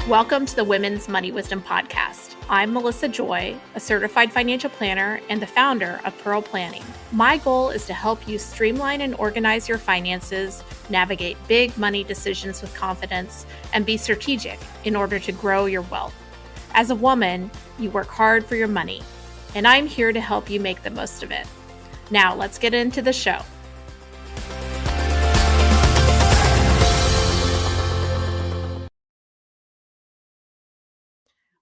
Welcome to the Women's Money Wisdom Podcast. I'm Melissa Joy, a certified financial planner and the founder of Pearl Planning. My goal is to help you streamline and organize your finances, navigate big money decisions with confidence, and be strategic in order to grow your wealth. As a woman, you work hard for your money, and I'm here to help you make the most of it. Now, let's get into the show.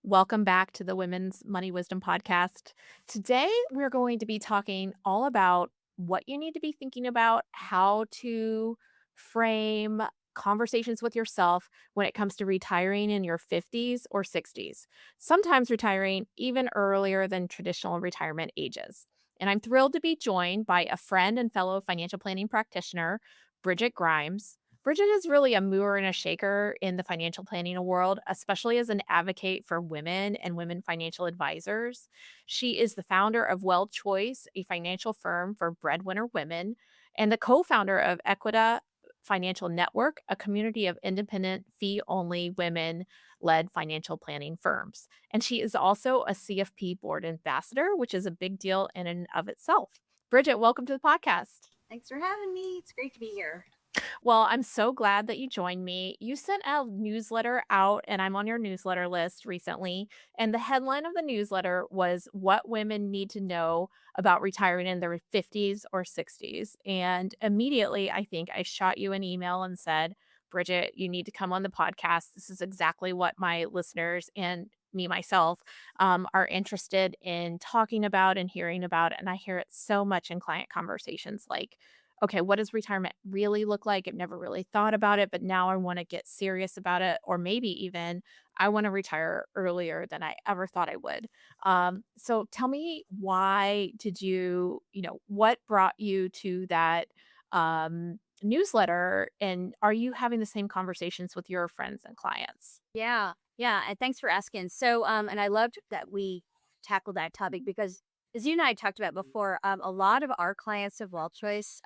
Welcome back to the Women's Money Wisdom Podcast. Today, we're going to be talking all about what you need to be thinking about, how to frame conversations with yourself when it comes to retiring in your 50s or 60s, sometimes retiring even earlier than traditional retirement ages. And I'm thrilled to be joined by a friend and fellow financial planning practitioner, Bridget Grimes. Bridget is really a mover and a shaker in the financial planning world, especially as an advocate for women and women financial advisors. She is the founder of Wealth Choice, a financial firm for breadwinner women, and the co-founder of Equita Financial Network, a community of independent, fee-only women-led financial planning firms. And she is also a CFP Board Ambassador, which is a big deal in and of itself. Bridget, welcome to the podcast. Thanks for having me. It's great to be here. Well, I'm so glad that you joined me. You sent a newsletter out, and I'm on your newsletter list recently. And the headline of the newsletter was What Women Need to Know About Retiring in Their 50s or 60s. And immediately, I think I shot you an email and said, Bridget, you need to come on the podcast. This is exactly what my listeners and me myself are interested in talking about and hearing about. And I hear it so much in client conversations like, okay, what does retirement really look like? I've never really thought about it, but now I want to get serious about it. Or maybe even I want to retire earlier than I ever thought I would. So tell me, why did what brought you to that newsletter? And are you having the same conversations with your friends and clients? Yeah. And thanks for asking. So, and I loved that we tackled that topic because, as you and I talked about before, a lot of our clients of Wealth Choice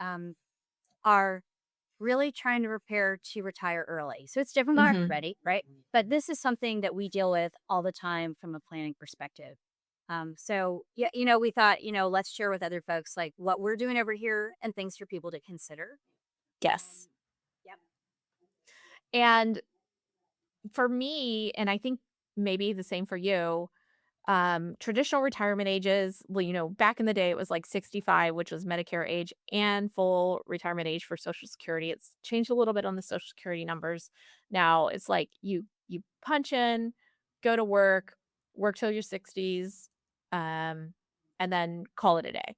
are really trying to prepare to retire early. So it's different for everybody, right? But this is something that we deal with all the time from a planning perspective. So yeah, we thought, let's share with other folks like what we're doing over here and things for people to consider. Yes. Yep. And for me, and I think maybe the same for you, traditional retirement ages, back in the day, it was like 65, which was Medicare age and full retirement age for Social Security. It's changed a little bit on the Social Security numbers. Now it's like you punch in, go to work till your 60s, and then call it a day.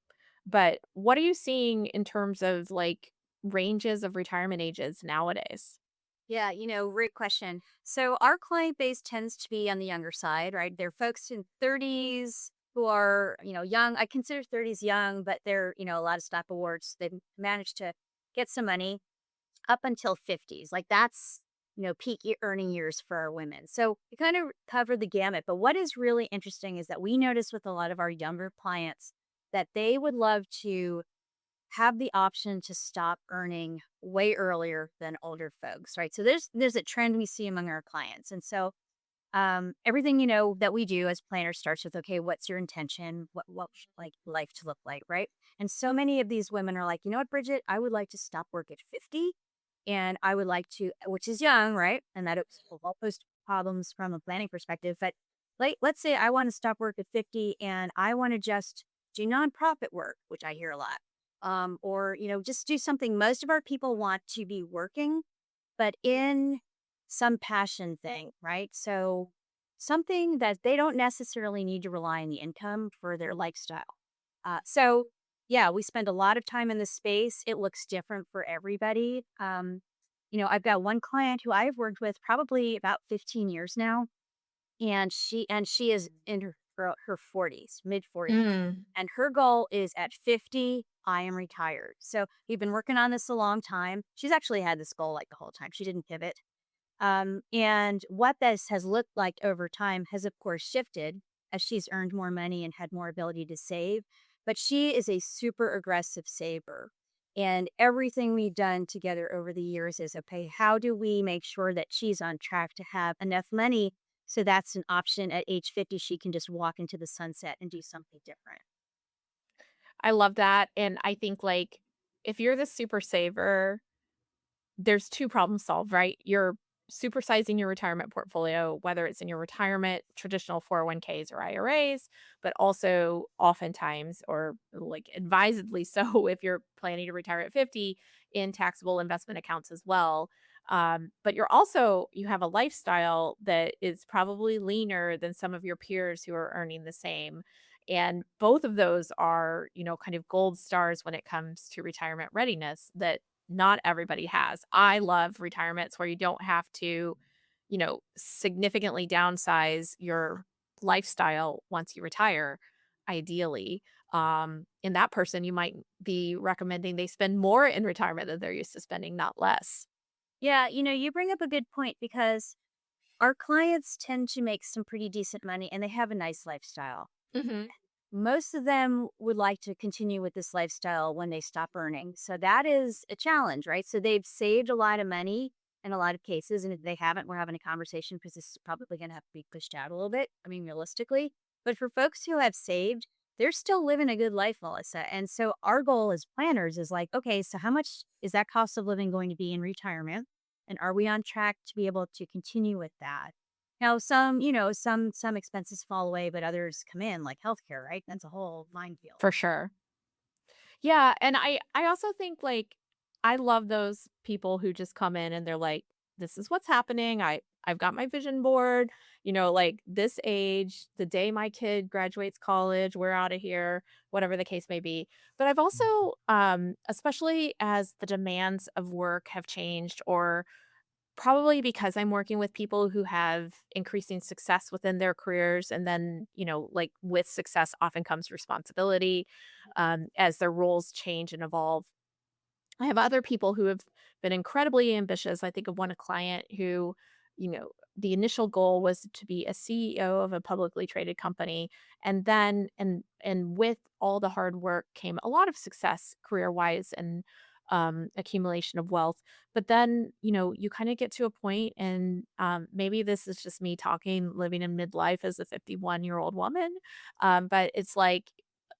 But what are you seeing in terms of like ranges of retirement ages nowadays? Yeah, great question. So our client base tends to be on the younger side, right? They're folks in 30s who are, young. I consider 30s young, but they're, a lot of stock awards. They've managed to get some money up until 50s. Like that's, peak earning years for our women. So we kind of cover the gamut. But what is really interesting is that we notice with a lot of our younger clients that they would love to have the option to stop earning way earlier than older folks, right? So there's a trend we see among our clients. And so everything, that we do as planners starts with, okay, what's your intention? What would you like life to look like, right? And so many of these women are like, you know what, Bridget, I would like to stop work at 50 and I would like to, which is young, right? And that will all pose problems from a planning perspective. But let's say I want to stop work at 50 and I want to just do nonprofit work, which I hear a lot. Or, just do something. Most of our people want to be working, but in some passion thing, right? So something that they don't necessarily need to rely on the income for their lifestyle. So yeah, we spend a lot of time in this space. It looks different for everybody. I've got one client who I've worked with probably about 15 years now, and she is in her 40s, mid 40s. And her goal is at 50, I am retired. So we've been working on this a long time. She's actually had this goal like the whole time. She didn't pivot. And what this has looked like over time has, of course, shifted as she's earned more money and had more ability to save. But she is a super aggressive saver. And everything we've done together over the years is okay, how do we make sure that she's on track to have enough money so that's an option at age 50? She can just walk into the sunset and do something different. I love that, and I think, like, if you're the super saver, there's 2 problems solved, right? You're supersizing your retirement portfolio, whether it's in your retirement, traditional 401ks or IRAs, but also oftentimes, or like advisedly so, if you're planning to retire at 50, in taxable investment accounts as well. But you have a lifestyle that is probably leaner than some of your peers who are earning the same. And both of those are, kind of gold stars when it comes to retirement readiness that not everybody has. I love retirements where you don't have to, significantly downsize your lifestyle once you retire, ideally. In that person, you might be recommending they spend more in retirement than they're used to spending, not less. Yeah, you bring up a good point because our clients tend to make some pretty decent money and they have a nice lifestyle. Hmm. Most of them would like to continue with this lifestyle when they stop earning. So that is a challenge, right? So they've saved a lot of money in a lot of cases. And if they haven't, we're having a conversation because this is probably going to have to be pushed out a little bit. I mean, realistically. But for folks who have saved, they're still living a good life, Melissa. And so our goal as planners is like, okay, so how much is that cost of living going to be in retirement? And are we on track to be able to continue with that? Now, some expenses fall away, but others come in, like healthcare, right? That's a whole minefield. For sure. Yeah, and I also think, like, I love those people who just come in and they're like, "This is what's happening. I've got my vision board, like this age, the day my kid graduates college, we're out of here," whatever the case may be. But I've also, especially as the demands of work have changed, or probably because I'm working with people who have increasing success within their careers, and then, like, with success often comes responsibility, as their roles change and evolve. I have other people who have been incredibly ambitious. I think of one client who, the initial goal was to be a CEO of a publicly traded company. And then and with all the hard work came a lot of success career-wise, and accumulation of wealth. But then, you kind of get to a point, and maybe this is just me talking, living in midlife as a 51-year-old woman. But it's like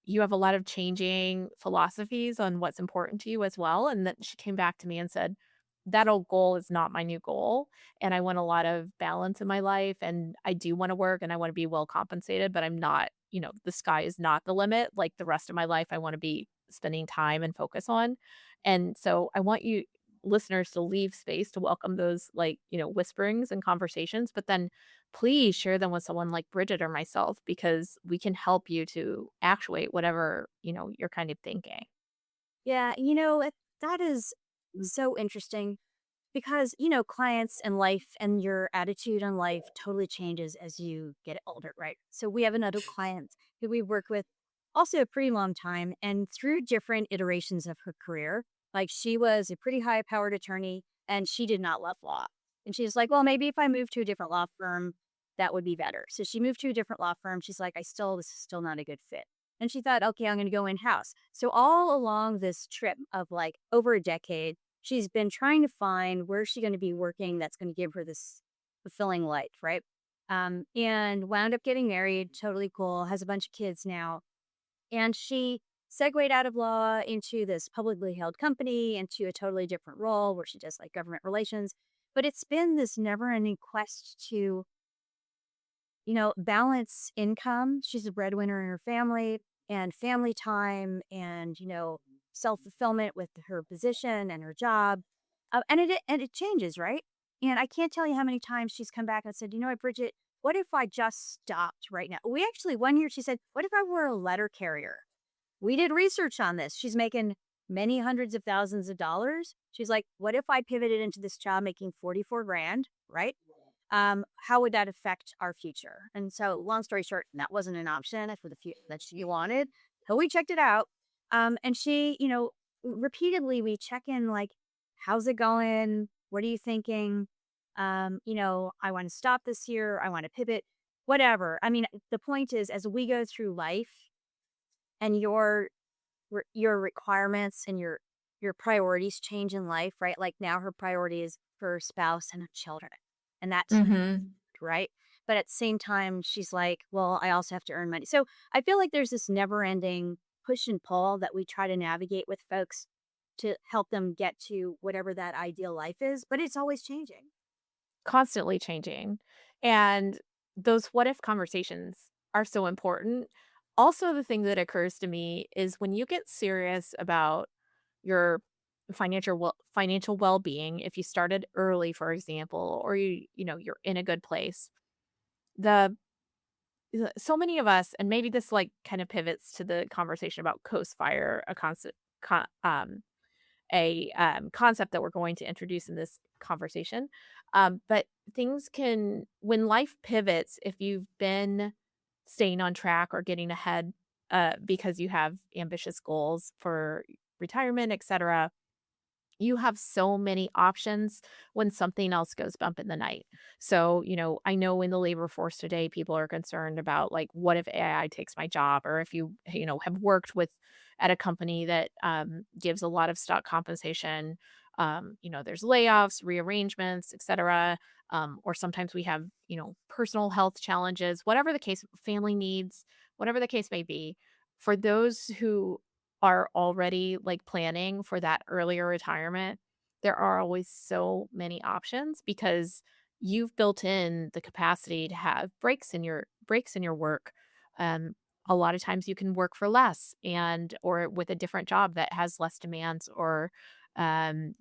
you have a lot of changing philosophies on what's important to you as well. And then she came back to me and said, that old goal is not my new goal. And I want a lot of balance in my life. And I do want to work and I want to be well compensated, but I'm not, the sky is not the limit. Like the rest of my life, I want to be spending time and focus on. And so I want you listeners to leave space to welcome those, like, whisperings and conversations, but then please share them with someone like Bridget or myself, because we can help you to actuate whatever, you're kind of thinking. Yeah, that is so interesting because, clients and life and your attitude on life totally changes as you get older, right? So we have another client who we work with also a pretty long time and through different iterations of her career, like she was a pretty high powered attorney and she did not love law. And she's like, well, maybe if I move to a different law firm, that would be better. So she moved to a different law firm. She's like, this is still not a good fit. And she thought, okay, I'm going to go in house. So all along this trip of like over a decade, she's been trying to find where's she going to be working that's going to give her this fulfilling life, right? And wound up getting married, totally cool, has a bunch of kids now. And she segued out of law into this publicly held company, into a totally different role where she does like government relations. But it's been this never ending quest to, balance income. She's a breadwinner in her family and family time and, self fulfillment with her position and her job. And it changes, right? And I can't tell you how many times she's come back and said, you know what, Bridget, what if I just stopped right now? We actually, one year she said, what if I were a letter carrier? We did research on this. She's making many hundreds of thousands of dollars. She's like, what if I pivoted into this job making 44 grand, right? How would that affect our future? And so, long story short, that wasn't an option for the future that she wanted. So we checked it out. And she, repeatedly we check in like, how's it going? What are you thinking? I want to stop this year. I want to pivot, whatever. I mean, the point is, as we go through life and your requirements and your your priorities change in life, right? Like now her priority is for her spouse and her children. And that's Mhm. right. But at the same time, she's like, well, I also have to earn money. So I feel like there's this never ending push and pull that we try to navigate with folks to help them get to whatever that ideal life is, but it's always changing. Constantly changing. And those what if conversations are so important. Also, the thing that occurs to me is when you get serious about your financial well-being, if you started early, for example, or you're in a good place, the so many of us, and maybe this like kind of pivots to the conversation about coast fire, a concept that we're going to introduce in this conversation. But things can, when life pivots, if you've been staying on track or getting ahead because you have ambitious goals for retirement, etc., you have so many options when something else goes bump in the night. So, I know in the labor force today, people are concerned about like, what if AI takes my job? Or if have worked at a company that gives a lot of stock compensation, there's layoffs, rearrangements, etc. Or sometimes we have, personal health challenges, whatever the case, family needs, whatever the case may be. For those who are already, like, planning for that earlier retirement, there are always so many options because you've built in the capacity to have breaks in your work. Um, a lot of times you can work for less or with a different job that has less demands or,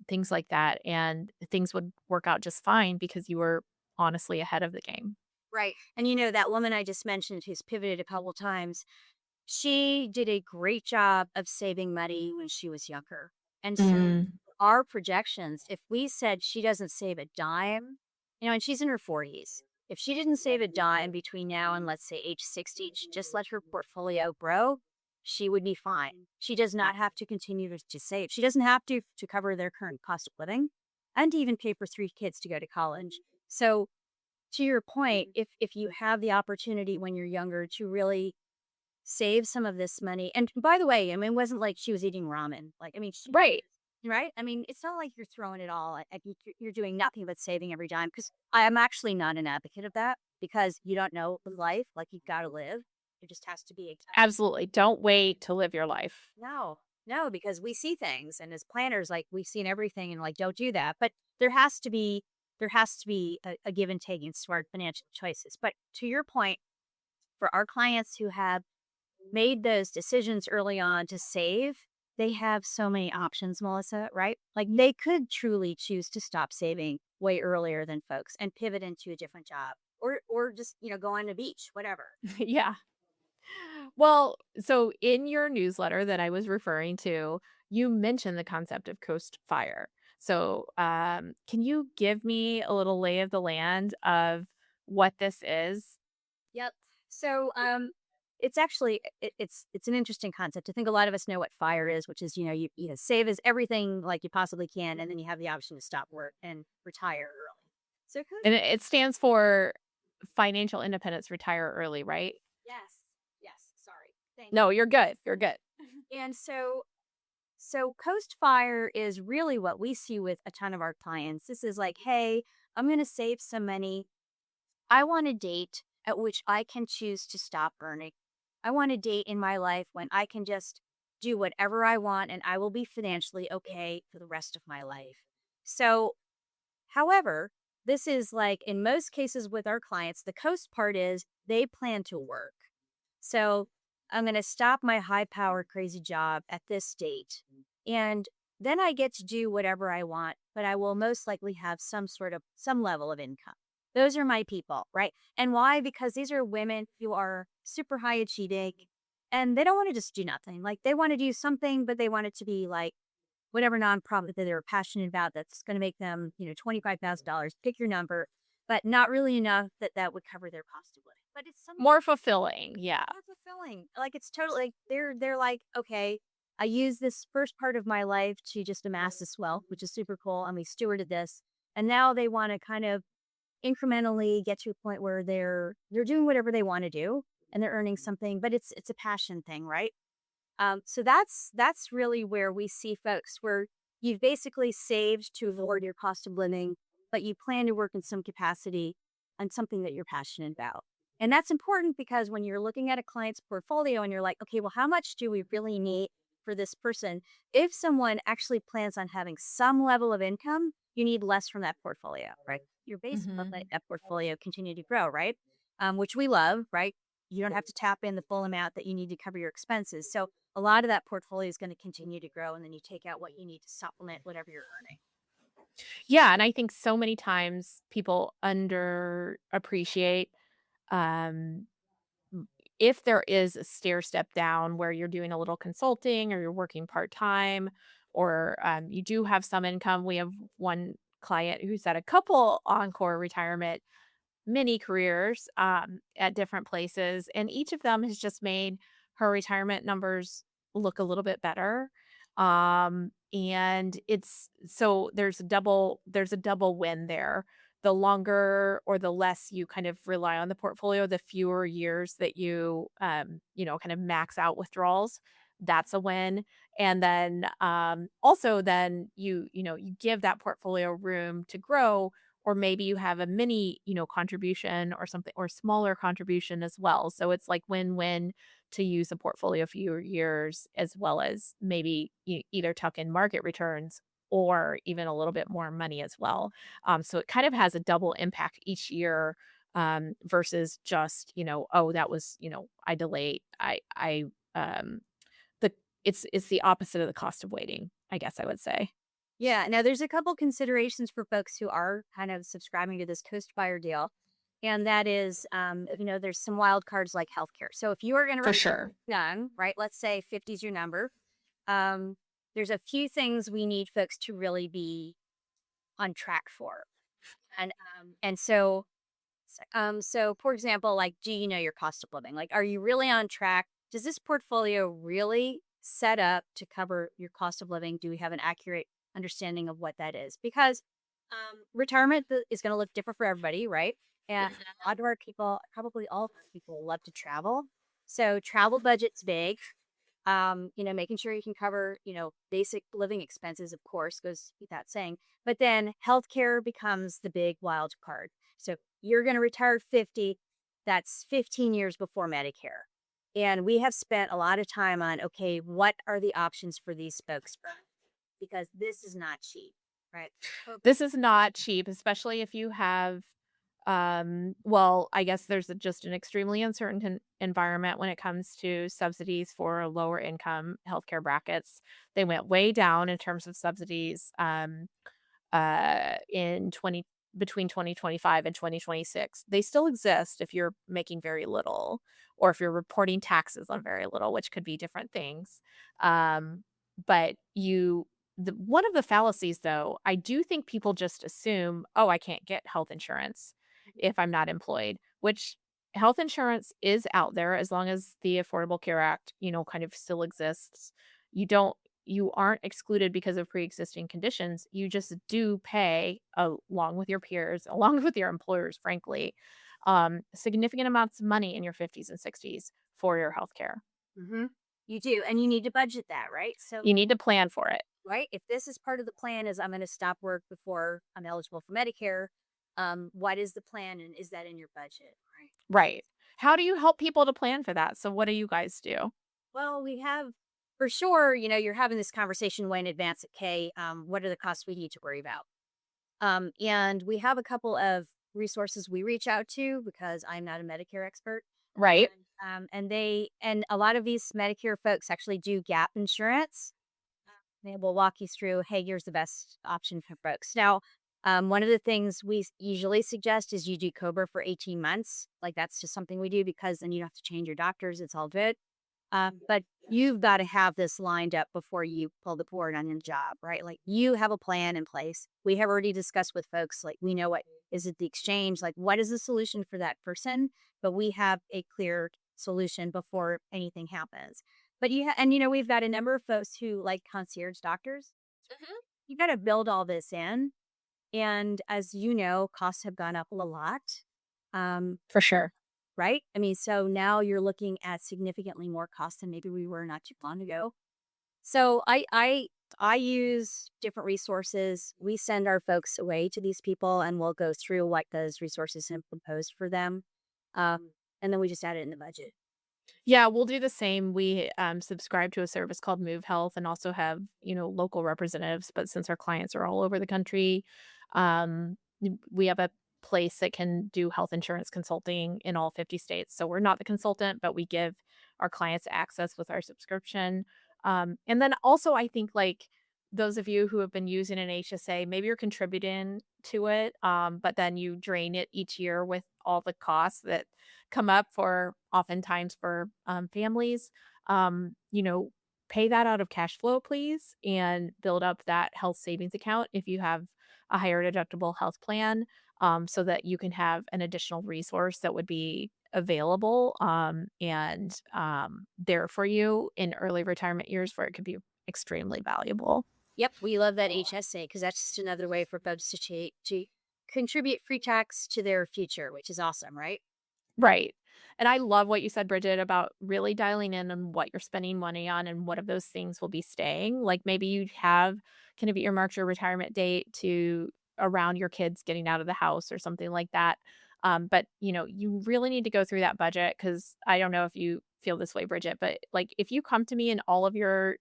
things like that, and things would work out just fine because you were honestly ahead of the game. Right. And that woman I just mentioned who's pivoted a couple times, she did a great job of saving money when she was younger. And so Mm. our projections, if we said she doesn't save a dime, and she's in her 40s, if she didn't save a dime between now and let's say age 60, she just let her portfolio grow, she would be fine. She does not have to continue to save. She doesn't have to cover their current cost of living and to even pay for 3 kids to go to college. So to your point, if you have the opportunity when you're younger to really save some of this money. And by the way, it wasn't like she was eating ramen. Like, she, Right. right? It's not like you're throwing it all. You're doing nothing but saving every dime. Because I am actually not an advocate of that because you don't know life. Like, you've got to live. It just has to be Absolutely. Don't wait to live your life. no, no, because we see things, and as planners, like we've seen everything, and like don't do that. But there has to be a give and take in smart financial choices. But to your point, for our clients who have made those decisions early on to save, they have so many options, Melissa, right? Like they could truly choose to stop saving way earlier than folks and pivot into a different job or just, go on the beach, whatever. Yeah. Well, so in your newsletter that I was referring to, you mentioned the concept of coast fire. So, can you give me a little lay of the land of what this is? Yep. So it's actually it's an interesting concept. I think a lot of us know what fire is, which is, you save as everything like you possibly can, and then you have the option to stop work and retire early. So And it stands for financial independence, retire early, right? yes. Yes. Sorry. Thank No, you're good. You're good. you. And so Coast Fire is really what we see with a ton of our clients. This is like, hey, I'm going to save some money. I want a date at which I can choose to stop earning. I want a date in my life when I can just do whatever I want and I will be financially okay for the rest of my life. So, however, this is like in most cases with our clients, the coast part is they plan to work. So I'm going to stop my high power crazy job at this date. And then I get to do whatever I want, but I will most likely have some level of income. Those are my people, right? And why? Because these are women who are super high achieving and they don't want to just do nothing. Like they want to do something, but they want it to be like whatever nonprofit that they're passionate about that's going to make them, $25,000, pick your number, but not really enough that that would cover their cost of living. But it's something More fulfilling. Yeah. more fulfilling. Like it's totally like they're like, okay, I use this first part of my life to just amass this wealth, which is super cool. And we stewarded this. And now they want to kind of incrementally get to a point where they're doing whatever they want to do and they're earning something, but it's a passion thing, right? So that's really where we see folks where you've basically saved to avoid your cost of living, but you plan to work in some capacity on something that you're passionate about. And that's important because when you're looking at a client's portfolio and you're like, okay, well, how much do we really need for this person? If someone actually plans on having some level of income, you need less from that portfolio, right? Your base will let Mhm. that portfolio continue to grow, right? Which we love, right? You don't have to tap in the full amount that you need to cover your expenses. So a lot of that portfolio is going to continue to grow, and then you take out what you need to supplement whatever you're earning. Yeah, and I think so many times people underappreciate, um, m if there is a stair step down where you're doing a little consulting or you're working part-time or, you do have some income. We have one client who's at a couple Encore retirement many careers, at different places, and each of them has just made her retirement numbers look a little bit better. And it's so there's a double win there. The longer or the less you kind of rely on the portfolio, the fewer years that kind of max out withdrawals. That's a win. And then also then you give that portfolio room to grow, or maybe you have a mini, contribution or something, or smaller contribution as well. So it's like win-win to use a portfolio for your years, as well as maybe either tuck in market returns or even a little bit more money as well. So it kind of has a double impact each year, versus just, oh, that was, I delayed. Um, the it's the opposite of the cost of waiting, I guess I would say. Yeah. Now, there's a couple considerations for folks who are kind of subscribing to this coast buyer deal. And that is, there's some wild cards like healthcare. So if you are going to For sure. young, right, let's say 50 is your number, um, there's a few things we need folks to really be on track for. And for example, like, do you know your cost of living? Like, are you really on track? Does this portfolio really set up to cover your cost of living? Do we have an accurate understanding of what that is? Because retirement is going to look different for everybody, right? And a lot of our people, probably all of our people, love to travel. So travel budget's big. Making sure you can cover, basic living expenses, of course, goes without saying. But then healthcare becomes the big wild card. So you're going to retire 50. That's 15 years before Medicare. And we have spent a lot of time on, okay, what are the options for these folks? Because this is not cheap, right? This is not cheap, especially if you have, well, I guess there's just an extremely uncertain environment when it comes to subsidies for lower income healthcare brackets. They went way down in terms of subsidies, in 20 between 2025 and 2026. They still exist if you're making very little, or if you're reporting taxes on very little, which could be different things. But one of the fallacies, though, I do think people just assume, oh, I can't get health insurance if I'm not employed, which health insurance is out there as long as the Affordable Care Act, kind of still exists. You aren't excluded because of pre-existing conditions. You just do pay, along with your peers, along with your employers, frankly, significant amounts of money in your 50s and 60s for your healthcare. Hmm. You do. And you need to budget that, right? So You need to plan for it. right? If this is part of the plan is I'm going to stop work before I'm eligible for Medicare, what is the plan and is that in your budget? Right. Right. How do you help people to plan for that? So what do you guys do? Well, we have for sure, you're having this conversation way in advance at K. What are the costs we need to worry about? And we have a couple of resources we reach out to because I'm not a Medicare expert. Right. And a lot of these Medicare folks actually do gap insurance. They will walk you through, hey, here's the best option for folks. Now, one of the things we usually suggest is you do Cobra for 18 months. Like that's just something we do because then you don't have to change your doctors. It's all good. But you've got to have this lined up before you pull the board on your job, right? Like you have a plan in place. We have already discussed with folks, like we know what is it the exchange, like what is the solution for that person, but we have a clear solution before anything happens. But we've got a number of folks who like concierge doctors. Mhm. You got to build all this in, and as you know, costs have gone up a lot. Um, For sure. right? I mean, so now you're looking at significantly more cost than maybe we were not too long ago. So I use different resources. We send our folks away to these people, and we'll go through what those resources have proposed for them, and then we just add it in the budget. Yeah, we'll do the same. We, subscribe to a service called Move Health and also have, local representatives, but since our clients are all over the country, we have a place that can do health insurance consulting in all 50 states. So we're not the consultant, but we give our clients access with our subscription. And then also I think, like, those of you who have been using an HSA, maybe you're contributing to it, but then you drain it each year with all the costs that come up for oftentimes for, families, pay that out of cash flow, please, and build up that health savings account if you have a higher deductible health plan, so that you can have an additional resource that would be available, there for you in early retirement years where it could be extremely valuable. Yep, we love that HSA because that's just another way for folks to contribute free tax to their future, which is awesome, right? Right. And I love what you said, Bridget, about really dialing in on what you're spending money on and what of those things will be staying. Like maybe you have kind of earmarked your retirement date to around your kids getting out of the house or something like that. But you really need to go through that budget because I don't know if you feel this way, Bridget, but like if you come to me and all of your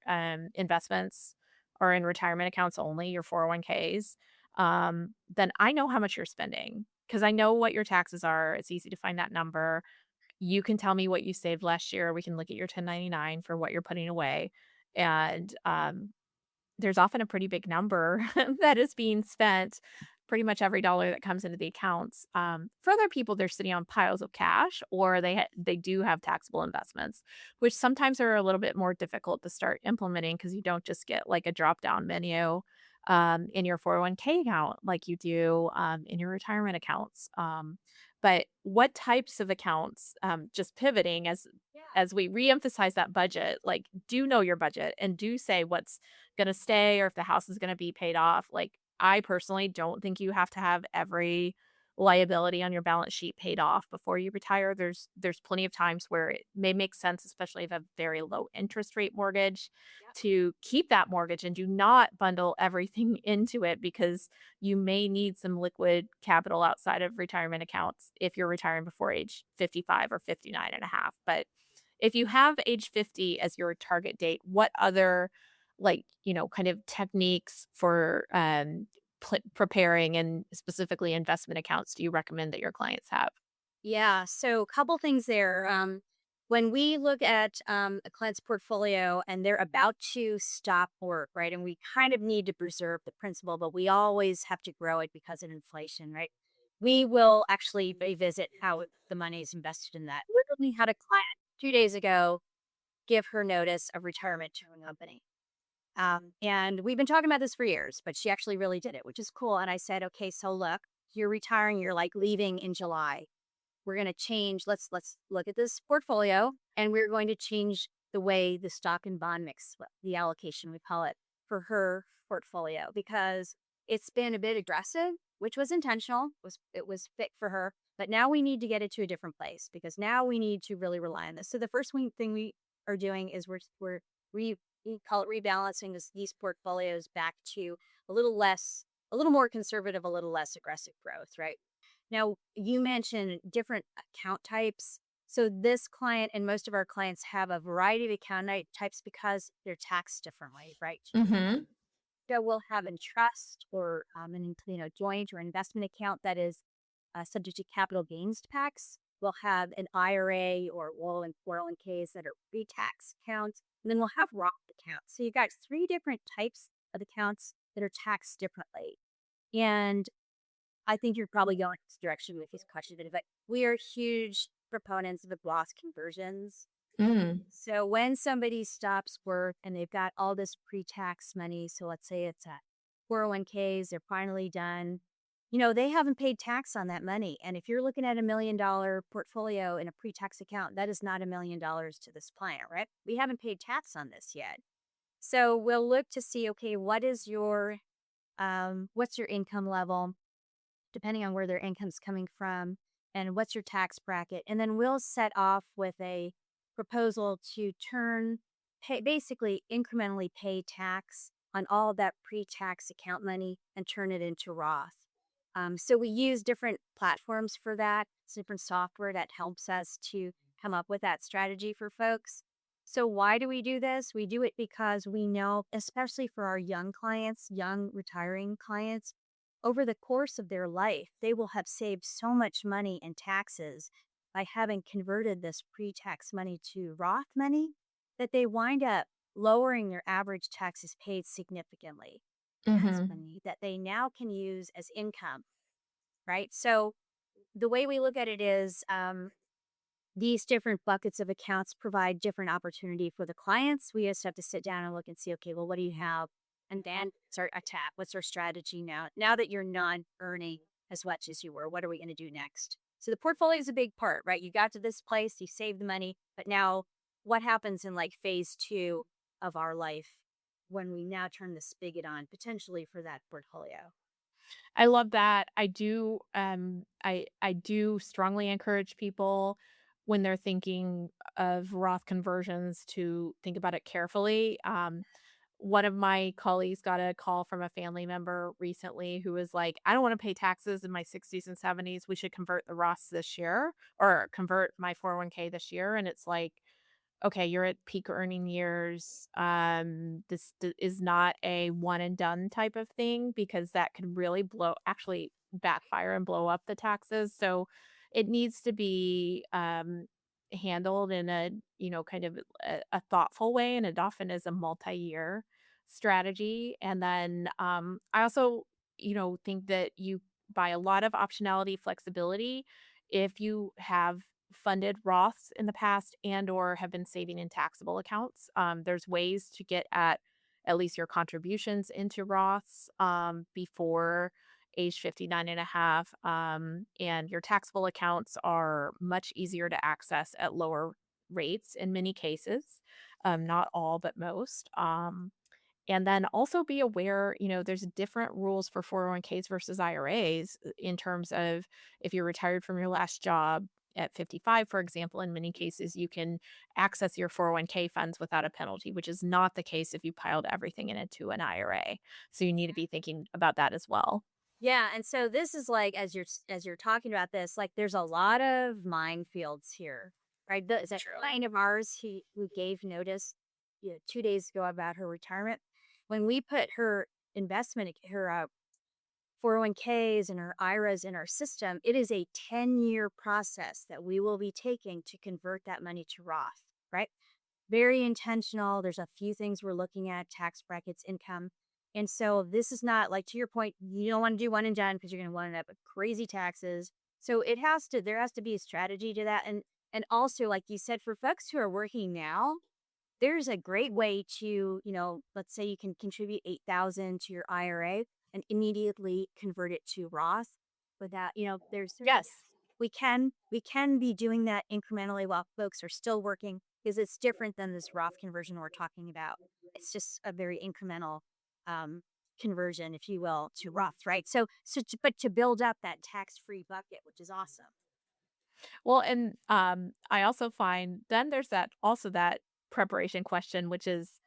investments are in retirement accounts only, your 401ks, then I know how much you're spending because I know what your taxes are. It's easy to find that number. You can tell me what you saved last year. We can look at your 1099 for what you're putting away. And there's often a pretty big number that is being spent. Pretty much every dollar that comes into the accounts. For other people, they're sitting on piles of cash, or they do have taxable investments, which sometimes are a little bit more difficult to start implementing because you don't just get like a drop down menu in your 401k account like you do in your retirement accounts. But what types of accounts? Just pivoting as we reemphasize that budget, like do know your budget and do say what's gonna stay or if the house is gonna be paid off. Like, I personally don't think you have to have every liability on your balance sheet paid off before you retire. There's plenty of times where it may make sense, especially if you have a very low interest rate mortgage, to keep that mortgage and do not bundle everything into it because you may need some liquid capital outside of retirement accounts if you're retiring before age 55 or 59 and a half. But if you have age 50 as your target date, what other like, kind of techniques for preparing and specifically investment accounts do you recommend that your clients have? Yeah. So, a couple things there. When we look at a client's portfolio and they're about to stop work, right? And we kind of need to preserve the principal, but we always have to grow it because of inflation, right? We will actually revisit how the money is invested in that. Literally had a client 2 days ago give her notice of retirement to a company. And we've been talking about this for years, but she actually really did it, which is cool. And I said, okay, so look, you're retiring, you're like leaving in July. We're going to change. Let's look at this portfolio, and we're going to change the way the stock and bond mix, the allocation we call it, for her portfolio because it's been a bit aggressive, which was intentional. It was fit for her, but now we need to get it to a different place because now we need to really rely on this. So the first thing we are doing is we call it rebalancing these portfolios back to a little more conservative, a little less aggressive growth, right? Now, you mentioned different account types. So, this client and most of our clients have a variety of types because they're taxed differently, right? Mhm. So, we'll have a trust or an joint or investment account that is subject to capital gains tax. We'll have an IRA or 401ks that are pre-tax accounts. And then we'll have Roth accounts. So, you got three different types of accounts that are taxed differently. And I think you're probably going this direction with this question, but we are huge proponents of the Roth conversions. Mm. So when somebody stops work and they've got all this pre-tax money, so let's say it's a 401ks, they're finally done, they haven't paid tax on that money. And if you're looking at $1 million portfolio in a pre-tax account, that is not $1 million to this client, right? We haven't paid tax on this yet. So we'll look to see, okay, what's your income level? Depending on where their income's coming from. and what's your tax bracket? And then we'll set off with a proposal to basically incrementally pay tax on all that pre-tax account money and turn it into Roth. So we use different platforms for that, different software that helps us to come up with that strategy for folks. So why do we do this? We do it because we know, especially for our young clients, young retiring clients, over the course of their life, they will have saved so much money in taxes by having converted this pre-tax money to Roth money that they wind up lowering their average taxes paid significantly. That's Mhm. money that they now can use as income, right? So the way we look at it is these different buckets of accounts provide different opportunity for the clients. We just have to sit down and look and see, okay, well, what do you have? And then start attack. What's our strategy now? Now that you're not earning as much as you were, what are we going to do next? So the portfolio is a big part, right? You got to this place, you saved the money, but now what happens in like phase two of our life when we now turn the spigot on potentially for that portfolio? I love that. I do strongly encourage people when they're thinking of Roth conversions to think about it carefully. One of my colleagues got a call from a family member recently who was like, "I don't want to pay taxes in my 60s and 70s. We should convert the Roths this year or convert my 401k this year." And it's like, okay, you're at peak earning years. Is not a one and done type of thing because that could really actually backfire and blow up the taxes. So it needs to be handled in a, kind of a thoughtful way. And it often is a multi-year strategy. And then I also, think that you buy a lot of optionality, flexibility if you have funded Roths in the past and or have been saving in taxable accounts. There's ways to get at least your contributions into Roths before age 59 and a half. And your taxable accounts are much easier to access at lower rates in many cases. Not all, but most. And then also be aware, there's different rules for 401ks versus IRAs in terms of if you're retired from your last job at 55, for example, in many cases, you can access your 401k funds without a penalty, which is not the case if you piled everything into an IRA. So you need to be thinking about that as well. Yeah, and so this is like as you're talking about this, like there's a lot of minefields here, right? Is a True. client of ours who gave notice, 2 days ago about her retirement. When we put her her 401ks and her IRAs in our system, it is a 10-year process that we will be taking to convert that money to Roth, right? Very intentional. There's a few things we're looking at: tax brackets, income. And so this is not like, to your point, you don't want to do one and done because you're going to wind up with crazy taxes. So there has to be a strategy to that. And also, like you said, for folks who are working now, there's a great way to, let's say you can contribute 8,000 to your IRA and immediately convert it to Roth without, Yes. we can be doing that incrementally while folks are still working because it's different than this Roth conversion we're talking about. It's just a very incremental um, conversion, if you will, to Roth, right? But to build up that tax-free bucket, which is awesome. Well, and I also find then there's that preparation question, which is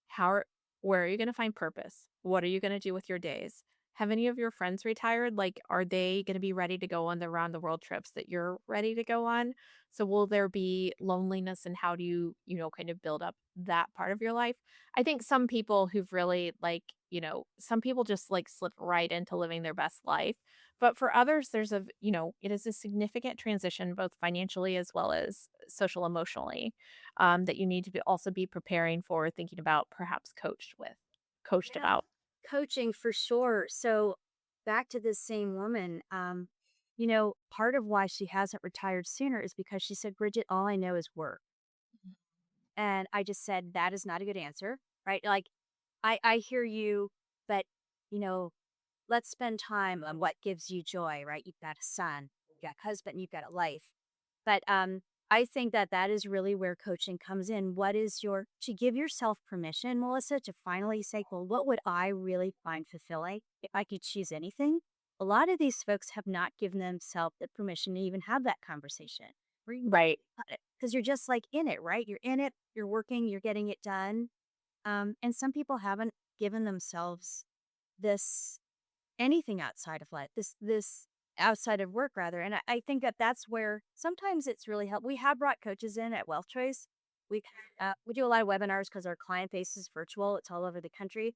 how are where are you gonna find purpose? What are you gonna do with your days? Have any of your friends retired? Like, are they gonna be ready to go on the round the world trips that you're ready to go on? So will there be loneliness and how do you, kind of build up that part of your life? I think some people who've really some people just like slip right into living their best life. But for others, it is a significant transition both financially as well as social emotionally that you need to also be preparing for, thinking about, perhaps coached Yeah. about. Coaching for sure. So back to this same woman, part of why she hasn't retired sooner is because she said, Bridget, all I know is work. And I just said, that is not a good answer, right? Like, I hear you, but, you know, let's spend time on what gives you joy, right? You've got a son, you've got a husband, you've got a life. But I think that that is really where coaching comes in. To give yourself permission, Melissa, to finally say, well, what would I really find fulfilling if I could choose anything? a lot of these folks have not given themselves the permission to even have that conversation. Right. Because you're just like in it, right? You're in it, you're working, you're getting it done. And some people haven't given themselves this anything outside of life, this outside of work rather. And I think that that's where sometimes it's really helped. We have brought coaches in at Wealth Choice. We do a lot of webinars because our client base is virtual. It's all over the country,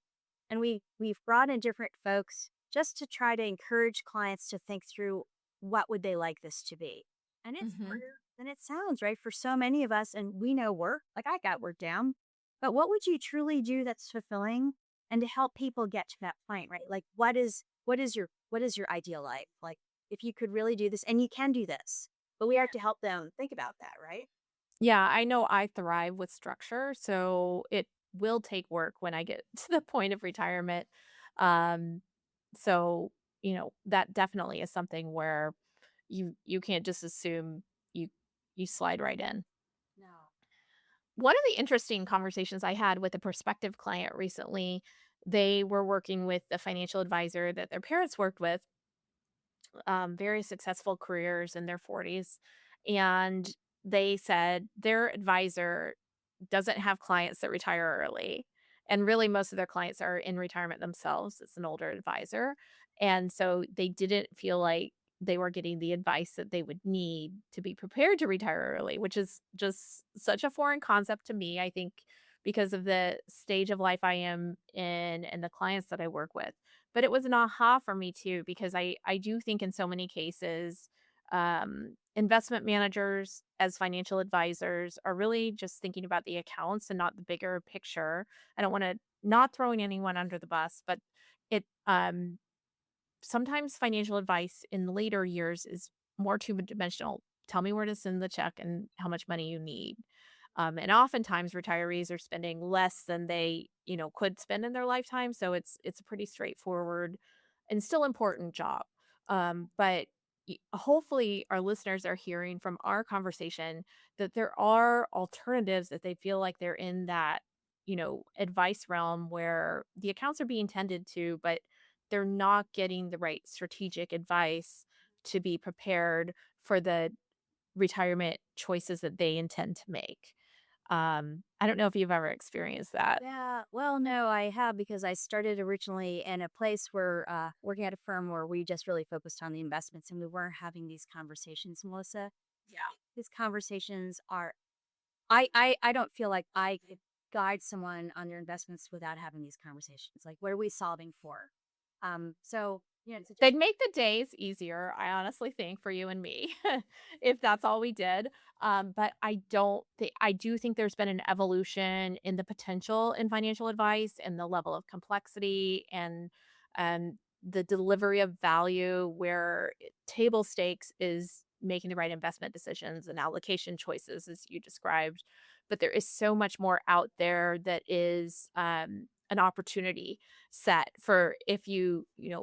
and we've brought in different folks just to try to encourage clients to think through what would they like this to be. And it's Mhm. harder than it sounds, right? For so many of us, and we know work. Like I got work down, but what would you truly do that's fulfilling and to help people get to that point, right? Like what is your ideal life? Like if you could really do this and you can do this, but we have to help them think about that, right? Yeah, I know I thrive with structure, so it will take work when I get to the point of retirement. Um, so, that definitely is something where you can't just assume you you slide right in. No. One of the interesting conversations I had with a prospective client recently, they were working with a financial advisor that their parents worked with, very successful careers in their 40s. And they said their advisor doesn't have clients that retire early. And really, most of their clients are in retirement themselves. It's an older advisor. And so they didn't feel like they were getting the advice that they would need to be prepared to retire early, which is just such a foreign concept to me. I think because of the stage of life I am in and the clients that I work with. But it was an aha for me too, because I do think in so many cases, investment managers as financial advisors are really just thinking about the accounts and not the bigger picture. I don't want to not throwing anyone under the bus, but it sometimes financial advice in later years is more two-dimensional. Tell me where to send the check and how much money you need. And oftentimes retirees are spending less than they, could spend in their lifetime. So it's a pretty straightforward and still important job. But hopefully our listeners are hearing from our conversation that there are alternatives that they feel like they're in that, advice realm where the accounts are being tended to, but they're not getting the right strategic advice to be prepared for the retirement choices that they intend to make. I don't know if you've ever experienced that. Yeah, well, no, I have because I started originally in a place where working at a firm where we just really focused on the investments and we weren't having these conversations, Melissa. Yeah. These conversations are I don't feel like I could guide someone on their investments without having these conversations. Like what are we solving for? So it's a They'd make the days easier, I honestly think, for you and me, if that's all we did. But I do think there's been an evolution in the potential in financial advice and the level of complexity and the delivery of value where table stakes is making the right investment decisions and allocation choices, as you described. But there is so much more out there that is an opportunity set for if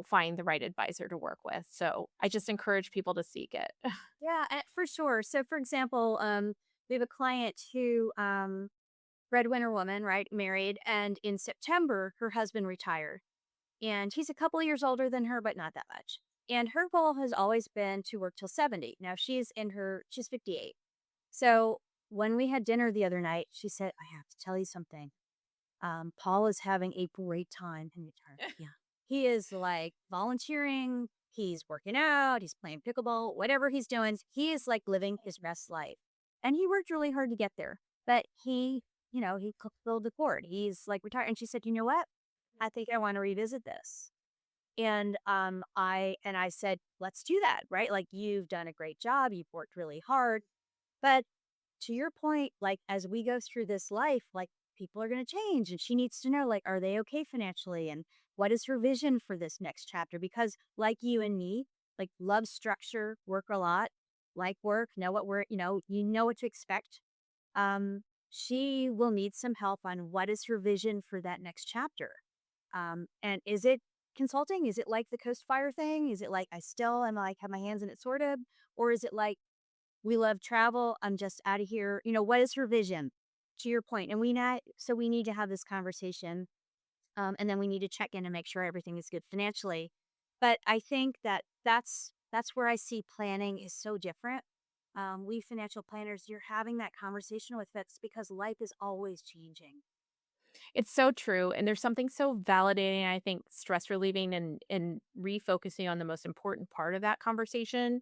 find the right advisor to work with. So I just encourage people to seek it. Yeah, for sure. So, for example, we have a client who, breadwinner woman, right, married, and in September, her husband retired. And he's a couple of years older than her, but not that much. And her goal has always been to work till 70. Now she's 58. So when we had dinner the other night, she said, I have to tell you something. Paul is having a great time in retirement. Yeah. He is like volunteering, he's working out, he's playing pickleball, whatever he's doing, he is like living his best life. And he worked really hard to get there. But he fulfilled the cord. He's like retired. And she said, you know what? I think I want to revisit this. And I said, let's do that, right? Like you've done a great job, you've worked really hard. But to your point, like as we go through this life, like people are going to change and she needs to know, like, are they okay financially? And what is her vision for this next chapter? Because like you and me, like love structure, work a lot, like work, know what you know what to expect. She will need some help on what is her vision for that next chapter. And is it consulting? Is it like the Coast Fire thing? Is it like I still am like have my hands in it sort of? Or is it like we love travel. I'm just out of here. What is her vision? To your point, and we need to have this conversation, and then we need to check in and make sure everything is good financially. But I think that that's where I see planning is so different. We financial planners, you're having that conversation with vets because life is always changing. It's so true, and there's something so validating, I think, stress relieving and refocusing on the most important part of that conversation.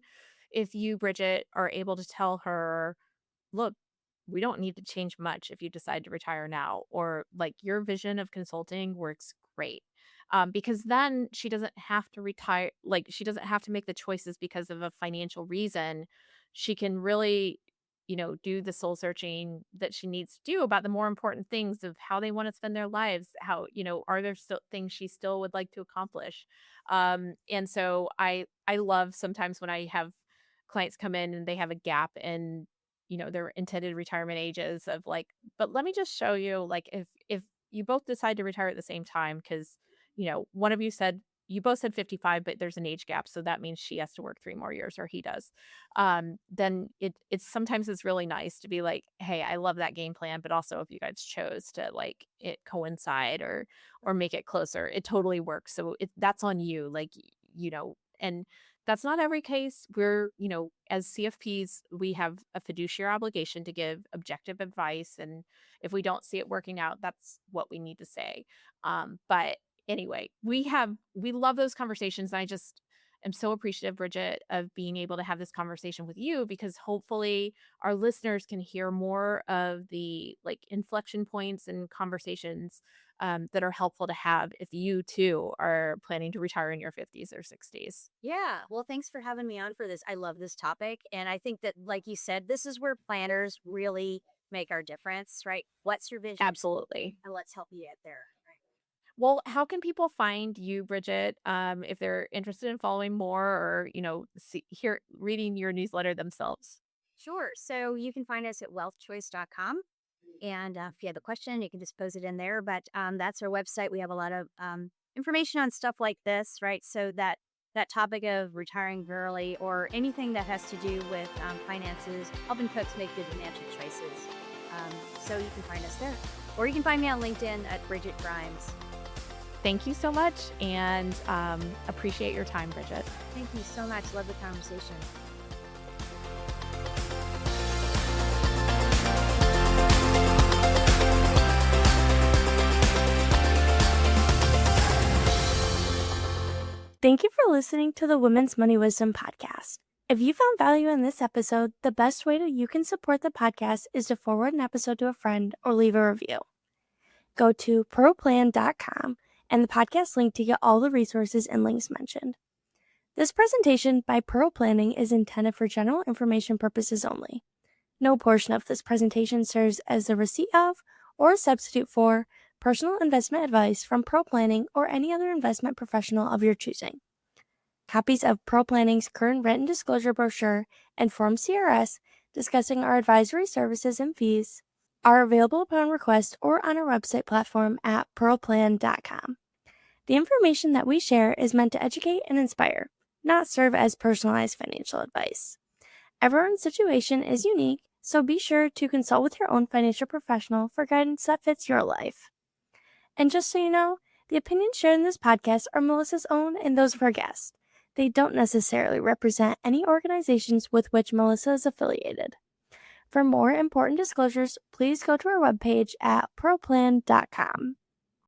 If you, Bridget, are able to tell her, "Look, we don't need to change much if you decide to retire now," or like, "Your vision of consulting works great." Because then she doesn't have to retire, like, she doesn't have to make the choices because of a financial reason. She can really, do the soul searching that she needs to do about the more important things of how they want to spend their lives. How, are there still things she still would like to accomplish? And so I love sometimes when I have clients come in and they have a gap in, their intended retirement ages of like, but let me just show you, like, if you both decide to retire at the same time, because, one of you said, you both said 55, but there's an age gap. So that means she has to work 3 more years or he does. Then it's sometimes it's really nice to be like, hey, I love that game plan, but also if you guys chose to like it coincide or make it closer, it totally works. So that's on you. Like, and that's not every case. We're, as CFPs, we have a fiduciary obligation to give objective advice. And if we don't see it working out, that's what we need to say. But anyway, we love those conversations. And I just am so appreciative, Bridget, of being able to have this conversation with you because hopefully our listeners can hear more of the like inflection points and conversations that are helpful to have if you too are planning to retire in your 50s or 60s. Yeah. Well, thanks for having me on for this. I love this topic. And I think that, like you said, this is where planners really make our difference, right? What's your vision? Absolutely. And let's help you get there. Right. Well, how can people find you, Bridget, if they're interested in following more or, reading your newsletter themselves? Sure. So you can find us at wealthchoice.com. And if you have a question, you can just post it in there. But that's our website. We have a lot of information on stuff like this, right? So that topic of retiring early or anything that has to do with finances, helping folks make good financial choices. So you can find us there. Or you can find me on LinkedIn at Bridget Grimes. Thank you so much and appreciate your time, Bridget. Thank you so much. Love the conversation. Thank you for listening to the Women's Money Wisdom podcast. If you found value in this episode, the best way that you can support the podcast is to forward an episode to a friend or leave a review. Go to proplan.com and the podcast link to get all the resources and links mentioned. This presentation by Pearl Planning is intended for general information purposes only. No portion of this presentation serves as a receipt of or a substitute for personal investment advice from Pearl Planning or any other investment professional of your choosing. Copies of Pearl Planning's current written disclosure brochure and Form CRS discussing our advisory services and fees are available upon request or on our website platform at pearlplan.com. The information that we share is meant to educate and inspire, not serve as personalized financial advice. Everyone's situation is unique, so be sure to consult with your own financial professional for guidance that fits your life. And just so you know, the opinions shared in this podcast are Melissa's own and those of her guests. They don't necessarily represent any organizations with which Melissa is affiliated. For more important disclosures, please go to our webpage at pearlplan.com.